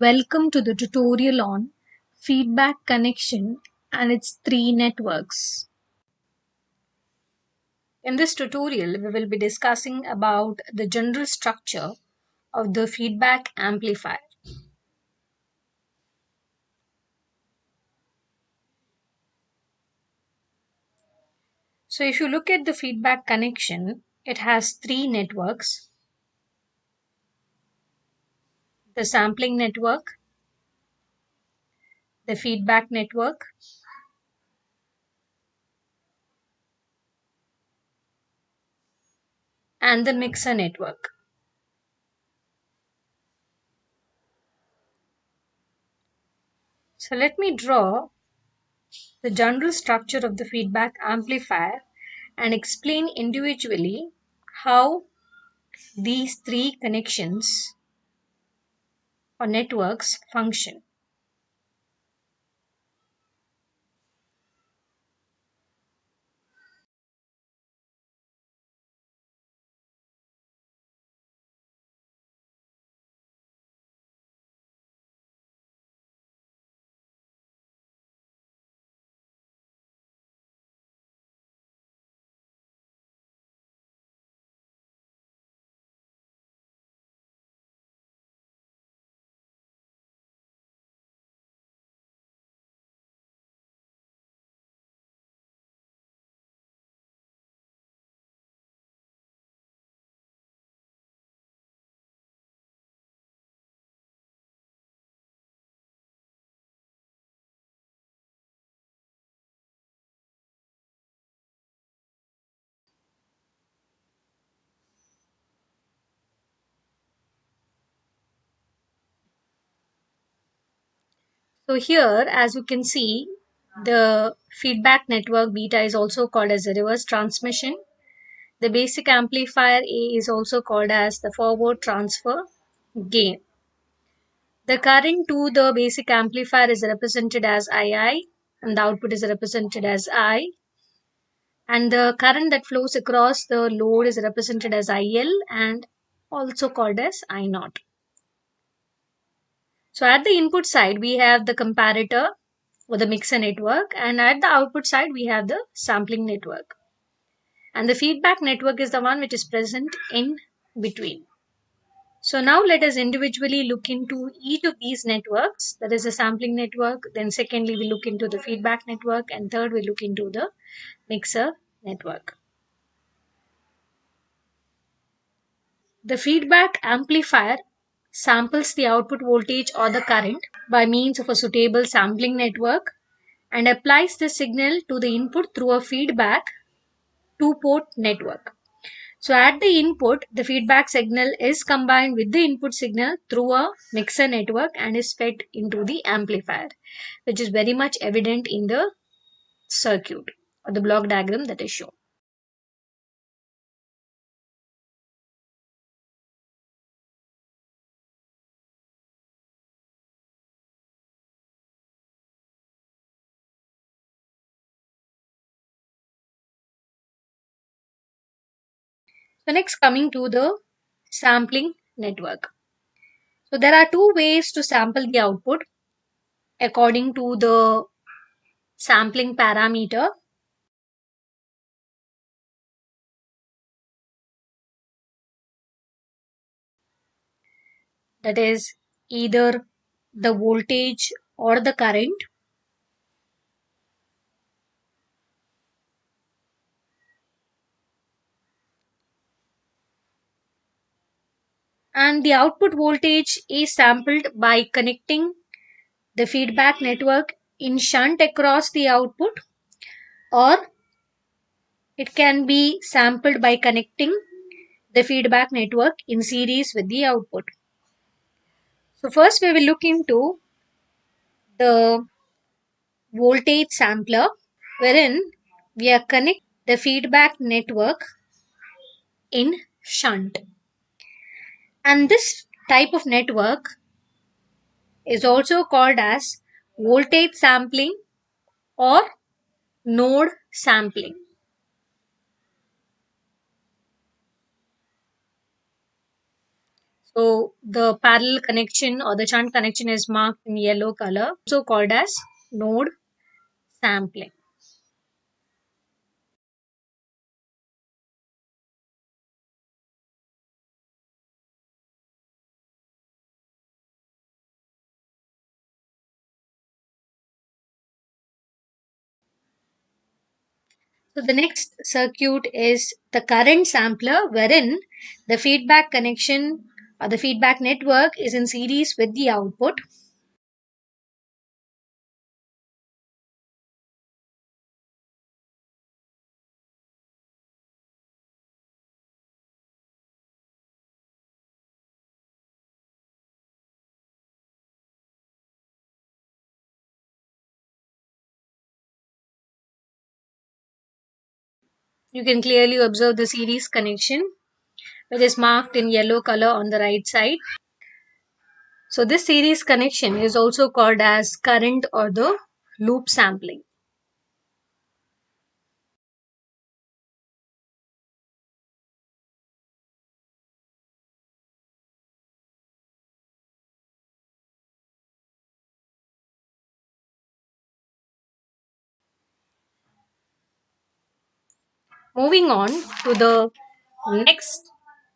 Welcome to the tutorial on feedback connection and its three networks. In this tutorial, we will be discussing about the general structure of the feedback amplifier. So if you look at the feedback connection, it has three networks: the sampling network, the feedback network, and the mixer network. So let me draw the general structure of the feedback amplifier and explain individually how these three connections or networks function. So here, as you can see, the feedback network beta is also called as a reverse transmission. The basic amplifier A is also called as the forward transfer gain. The current to the basic amplifier is represented as II and the output is represented as I, and the current that flows across the load is represented as IL and also called as I naught. So at the input side, we have the comparator or the mixer network, and at the output side, we have the sampling network. And the feedback network is the one which is present in between. So now let us individually look into each of these networks. That is the sampling network. Then secondly, we look into the feedback network. And third, we look into the mixer network. The feedback amplifier samples the output voltage or the current by means of a suitable sampling network and applies the signal to the input through a feedback two-port network. So at the input, the feedback signal is combined with the input signal through a mixer network and is fed into the amplifier, which is very much evident in the circuit or the block diagram that is shown. So next, coming to the sampling network. So there are two ways to sample the output according to the sampling parameter. That is either the voltage or the current. And the output voltage is sampled by connecting the feedback network in shunt across the output, or it can be sampled by connecting the feedback network in series with the output. So first we will look into the voltage sampler, wherein we are connect the feedback network in shunt. And this type of network is also called as voltage sampling or node sampling. So the parallel connection or the shunt connection is marked in yellow color, also called as node sampling. So the next circuit is the current sampler, wherein the feedback connection or the feedback network is in series with the output. You can clearly observe the series connection, which is marked in yellow color on the right side. So this series connection is also called as current or the loop sampling. Moving on to the next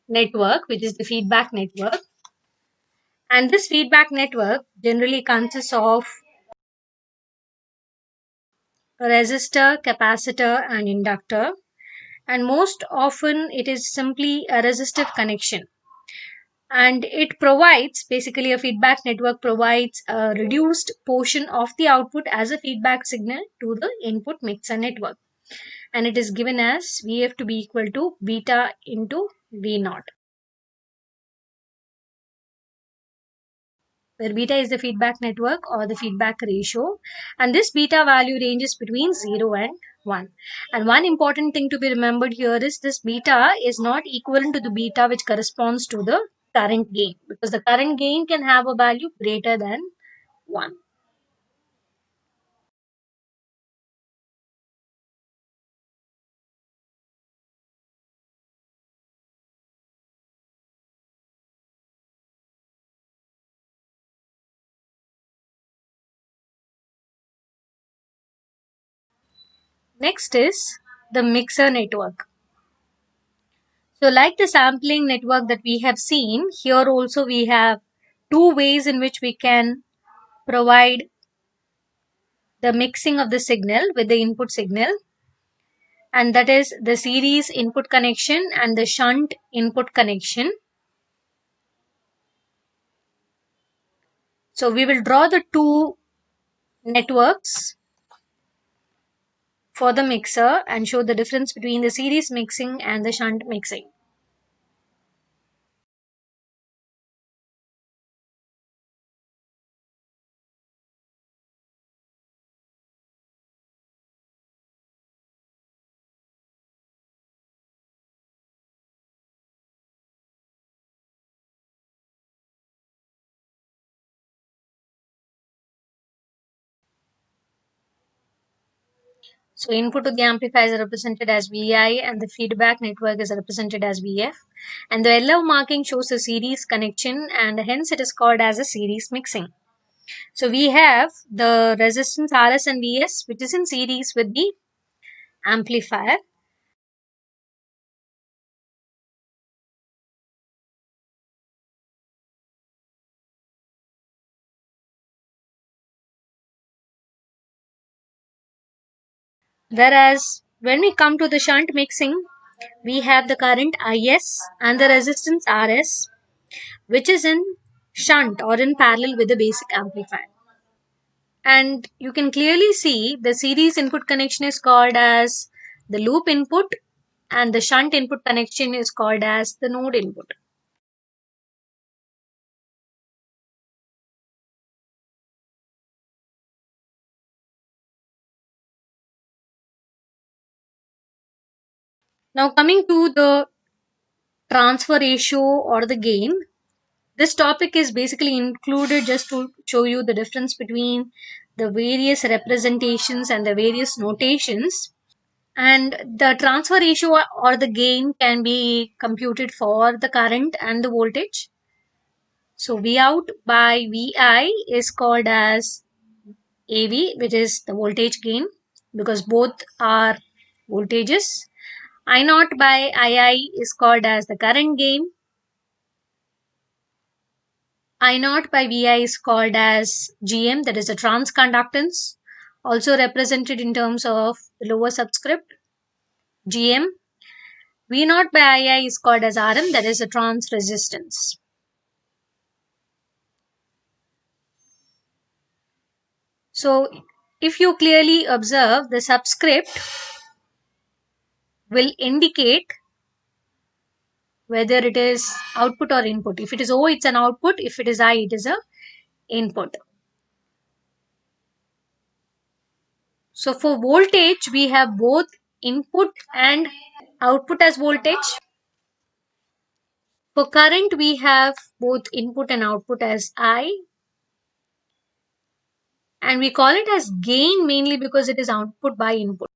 network, which is the feedback network. And this feedback network generally consists of a resistor, capacitor, and inductor. And most often it is simply a resistive connection. And it provides basically a feedback network provides a reduced portion of the output as a feedback signal to the input mixer network. And it is given as Vf to be equal to beta into V naught, where beta is the feedback network or the feedback ratio, and this beta value ranges between 0 and 1. And one important thing to be remembered here is this beta is not equivalent to the beta which corresponds to the current gain, because the current gain can have a value greater than 1. Next is the mixer network. So like the sampling network that we have seen, here also we have two ways in which we can provide the mixing of the signal with the input signal, and that is the series input connection and the shunt input connection. So we will draw the two networks for the mixer and show the difference between the series mixing and the shunt mixing. So input to the amplifier is represented as Vi and the feedback network is represented as Vf. And the yellow marking shows a series connection and hence it is called as a series mixing. So we have the resistance Rs and Vs which is in series with the amplifier. Whereas when we come to the shunt mixing, we have the current Is and the resistance Rs which is in shunt or in parallel with the basic amplifier. And you can clearly see the series input connection is called as the loop input and the shunt input connection is called as the node input. Now coming to the transfer ratio or the gain, this topic is basically included just to show you the difference between the various representations and the various notations. And the transfer ratio or the gain can be computed for the current and the voltage. So V out by Vi is called as AV, which is the voltage gain, because both are voltages. I naught by II is called as the current gain. I naught by Vi is called as GM, that is the transconductance, also represented in terms of the lower subscript GM. V naught by II is called as Rm, that is the trans resistance. So if you clearly observe, the subscript will indicate whether it is output or input. If it is O, it's an output. If it is I, it is a input. So for voltage, we have both input and output as voltage. For current, we have both input and output as I. And we call it as gain mainly because it is output by input.